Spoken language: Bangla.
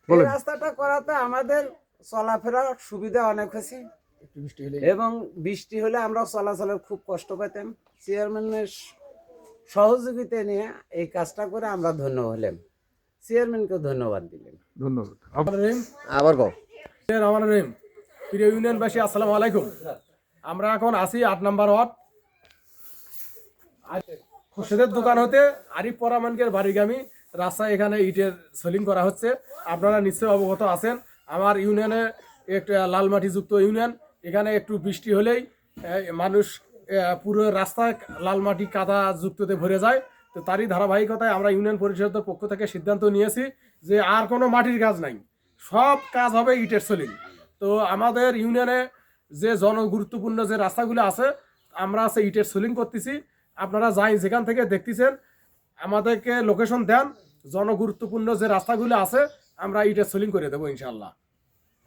এই রাস্তাটা করাতে আমাদের চলাফেরার সুবিধা অনেক হয়েছে এবং বৃষ্টি হলে আমরা চলাচলের খুব কষ্ট পেতাম। চেয়ারম্যানের সহযোগিতা নিয়ে এই কাজটা করে আমরা ধন্য হলাম, চেয়ারম্যানকে ধন্যবাদ দিলাম। ধন্যবাদ। আবার কও। আমার রহিম প্রিয় ইউনিয়নবাসী, আসসালামু আলাইকুম। আমরা এখন আছি 8 নম্বর ওয়ার্ড খোরশেদের দোকান হতে আরিফ পরামানকের বাড়িগামী রাস্তা, এখানে ইটের সোলিং করা হচ্ছে। আপনারা নিশ্চয়ই অবগত আছেন, আমার ইউনিয়নে একটা লাল মাটি যুক্ত ইউনিয়ন। এখানে একটু বৃষ্টি হলেই মানুষ পুরো রাস্তায় লাল মাটি কাদা যুক্ততে ভরে যায়। তো তারই ধারাবাহিকতায় আমরা ইউনিয়ন পরিষদের পক্ষ থেকে সিদ্ধান্ত নিয়েছি যে আর কোনো মাটির কাজ নাই, সব কাজ হবে ইটের সোলিং। তো আমাদের ইউনিয়নে যে জনগুরুত্বপূর্ণ যে রাস্তাগুলো আছে আমরা সেই ইটের সোলিং করতেছি। আপনারা যাই যেখান থেকে দেখতেছেন আমাদেরকে লোকেশন দেন, জনগুরুত্বপূর্ণ যে রাস্তাগুলো আছে আমরা ইটের সোলিং করে দেবো ইনশাআল্লাহ।